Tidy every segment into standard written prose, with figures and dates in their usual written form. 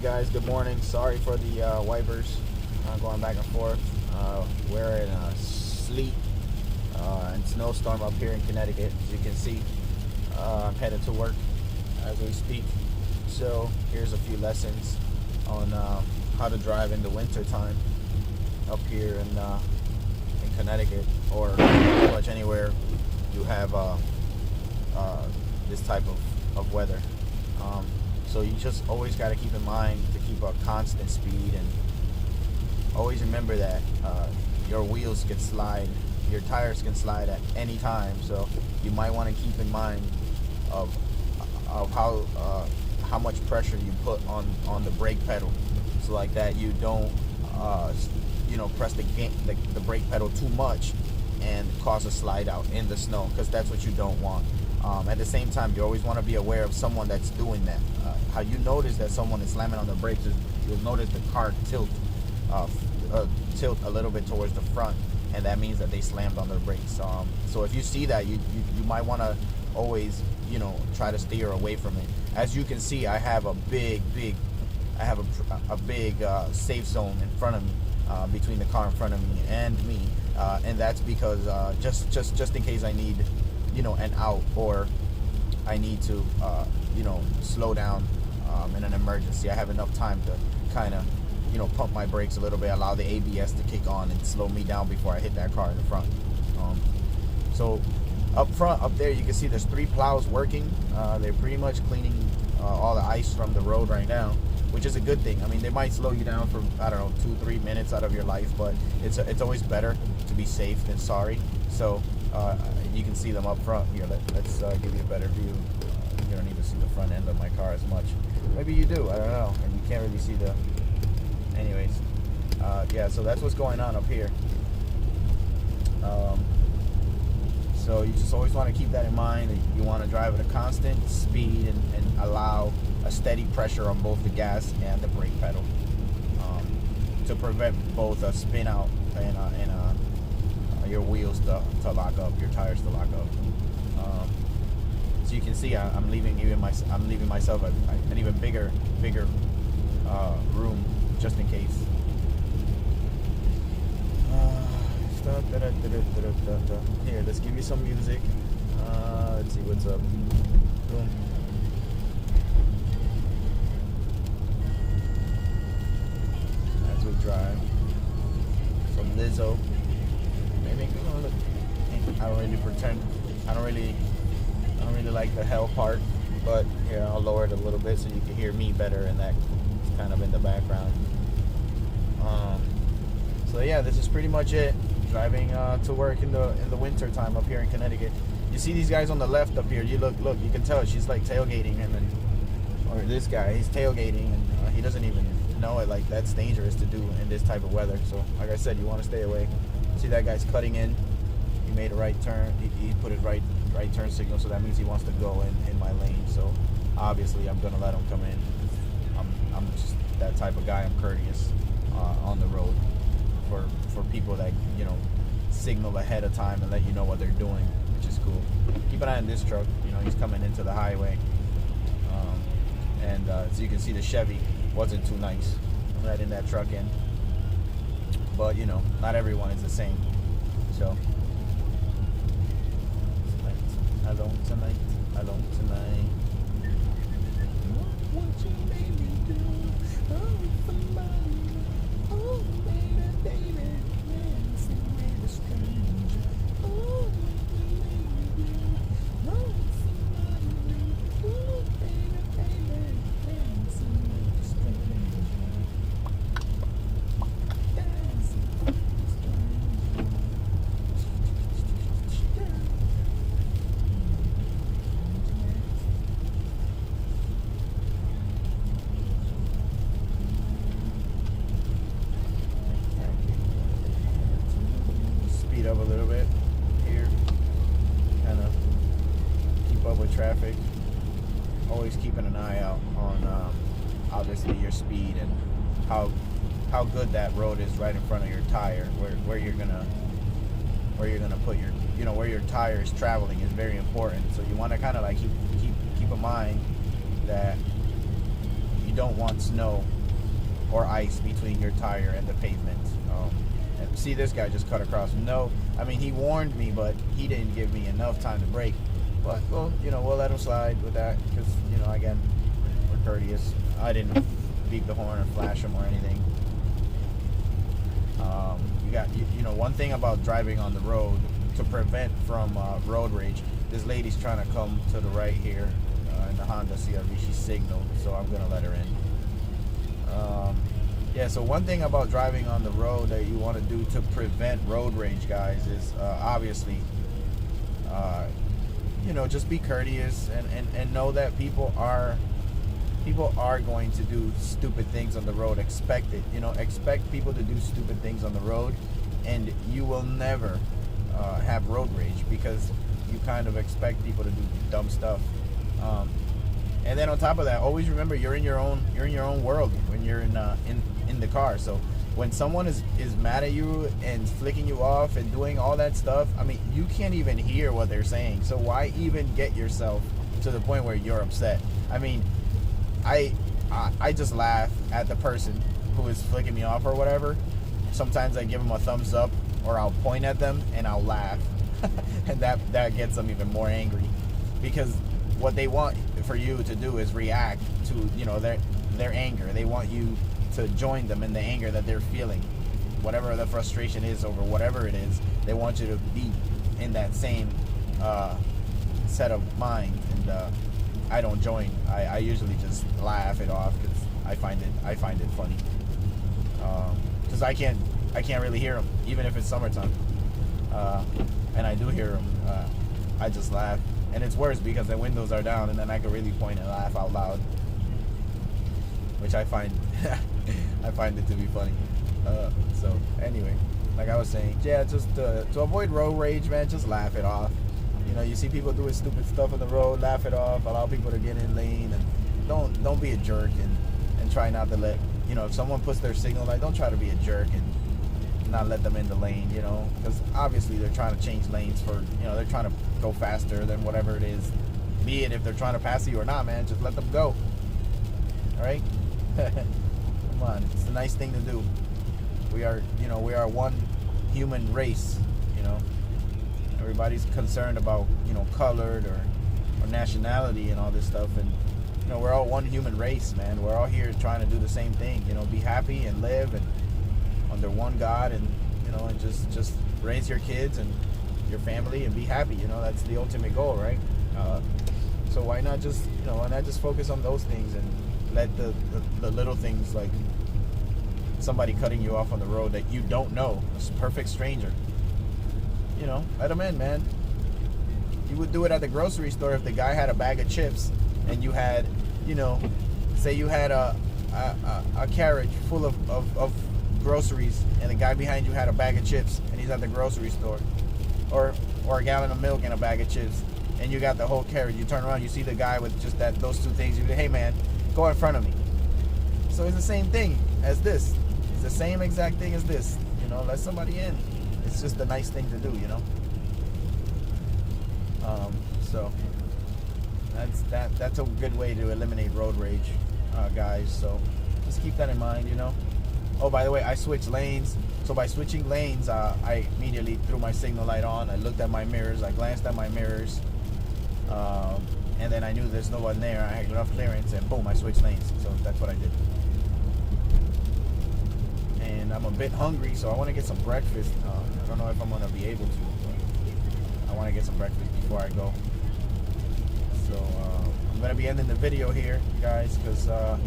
guys, good morning. Sorry for the wipers going back and forth. We're in a sleet and snowstorm up here in Connecticut. As you can see, I'm headed to work as we speak. So here's a few lessons on how to drive in the winter time up here in Connecticut, or pretty much anywhere you have this type of weather. So you just always got to keep in mind to keep a constant speed, and always remember that your wheels can slide, your tires can slide at any time. So you might want to keep in mind of how much pressure you put on the brake pedal, so like that you don't press the brake pedal too much and cause a slide out in the snow, because that's what you don't want. At the same time, you always want to be aware of someone that's doing that. How you notice that someone is slamming on the brakes is you'll notice the car tilt a little bit towards the front, and that means that they slammed on their brakes. So if you see that, you might want to always try to steer away from it. As you can see, I have a big safe zone in front of me, between the car in front of me and me, and that's because just in case I need an out, or I need to slow down in an emergency, I have enough time to kind of pump my brakes a little bit, allow the ABS to kick on and slow me down before I hit that car in the front. So up front, up there, you can see there's 3 plows working. They're pretty much cleaning all the ice from the road right now, which is a good thing. I mean, they might slow you down for 2-3 minutes out of your life, but it's always better to be safe than sorry. So you can see them up front here. Let's give you a better view. You don't need to see the front end of my car as much. Maybe you do, I don't know, and you can't really see the... Anyways, yeah, so that's what's going on up here. So you just always want to keep that in mind. You want to drive at a constant speed and allow a steady pressure on both the gas and the brake pedal, to prevent both a spin out and your wheels to lock up, your tires to lock up. So you can see I'm leaving myself an even bigger room just in case. Here, let's give you some music. Let's see what's up. Boom. As we drive, some Lizzo. Maybe look. I don't really like the hell part, but here, I'll lower it a little bit so you can hear me better, and that's kind of in the background. So yeah, this is pretty much it. Driving to work in the winter time up here in Connecticut. You see these guys on the left up here. You look, you can tell she's like tailgating him, or this guy, he's tailgating, and he doesn't even know it. Like, that's dangerous to do in this type of weather. So like I said, you want to stay away. See that guy's cutting in. He made a right turn. He put his right turn signal, so that means he wants to go in my lane. So obviously I'm gonna let him come in. I'm just that type of guy. I'm courteous on the road for people that signal ahead of time and let you know what they're doing, which is cool. Keep an eye on this truck. He's coming into the highway, and so you can see the Chevy wasn't too nice. I'm letting that truck in, but not everyone is the same. So alone tonight. What you made me do? Oh, somebody. Oh, baby, dancing with a stranger. Oh, what you made me do? Oh, somebody. Oh, baby, dancing with a stranger. Dancing with a stranger. Up a little bit here, kind of keep up with traffic, always keeping an eye out on obviously your speed and how good that road is right in front of your tire, where you're gonna put your where your tire is traveling is very important. So you want to kind of like keep in mind that you don't want snow or ice between your tire and the pavement. And see, this guy just cut across. No, I mean, he warned me, but he didn't give me enough time to brake. But, well, we'll let him slide with that because, again, we're courteous. I didn't beep the horn or flash him or anything. One thing about driving on the road to prevent from road rage. This lady's trying to come to the right here in the Honda CRV. She signaled, so I'm gonna let her in. Yeah, so one thing about driving on the road that you want to do to prevent road rage, guys, is obviously, just be courteous and know that people are going to do stupid things on the road. Expect it. Expect people to do stupid things on the road, and you will never have road rage because you kind of expect people to do dumb stuff. And then on top of that, always remember you're in your own world when you're in the car. So when someone is mad at you and flicking you off and doing all that stuff, I mean, you can't even hear what they're saying. So why even get yourself to the point where you're upset? I mean, I just laugh at the person who is flicking me off or whatever. Sometimes I give them a thumbs up or I'll point at them and I'll laugh. And that gets them even more angry, because what they want for you to do is react to their anger. They want you to join them in the anger that they're feeling, whatever the frustration is over whatever it is. They want you to be in that same set of mind, and I don't join. I usually just laugh it off because I find it funny, because I can't really hear them even if it's summertime, and I do hear them. I just laugh. And it's worse because the windows are down, and then I can really point and laugh out loud, which I find it to be funny. So anyway, like I was saying, yeah, just to avoid road rage, man, just laugh it off. You see people doing stupid stuff on the road, laugh it off. Allow people to get in lane, and don't be a jerk and try not to let if someone puts their signal light, don't try to be a jerk and not let them in the lane, because obviously they're trying to change lanes for, they're trying to go faster than whatever it is, be it if they're trying to pass you or not, man, just let them go. All right. Come on, it's a nice thing to do. We are one human race. Everybody's concerned about colored or nationality and all this stuff, and we're all one human race, man. We're all here trying to do the same thing, be happy and live and under one God, and and just raise your kids and your family and be happy. That's the ultimate goal, right? So why not just focus on those things and let the little things, like somebody cutting you off on the road that you don't know, a perfect stranger, let them in, man. You would do it at the grocery store if the guy had a bag of chips and you had, say you had a carriage full of groceries, and the guy behind you had a bag of chips and he's at the grocery store, or a gallon of milk and a bag of chips, and you got the whole carriage. You turn around, you see the guy with just those two things, you say, hey man, go in front of me. So it's the same thing as this. It's the same exact thing as this. Let somebody in. It's just a nice thing to do. So that's a good way to eliminate road rage, guys. So just keep that in mind. Oh, by the way, I switched lanes. So by switching lanes, I immediately threw my signal light on. I looked at my mirrors. I glanced at my mirrors. And then I knew there's no one there. I had enough clearance, and boom, I switched lanes. So that's what I did. And I'm a bit hungry, so I want to get some breakfast. I don't know if I'm going to be able to, but I want to get some breakfast before I go. So I'm going to be ending the video here, guys, because I'm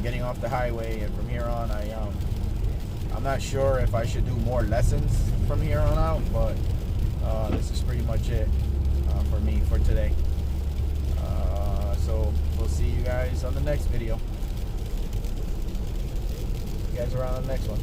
getting off the highway, and from here on, I'm not sure if I should do more lessons from here on out, but this is pretty much it for me for today. So we'll see you guys on the next video. You guys are on the next one.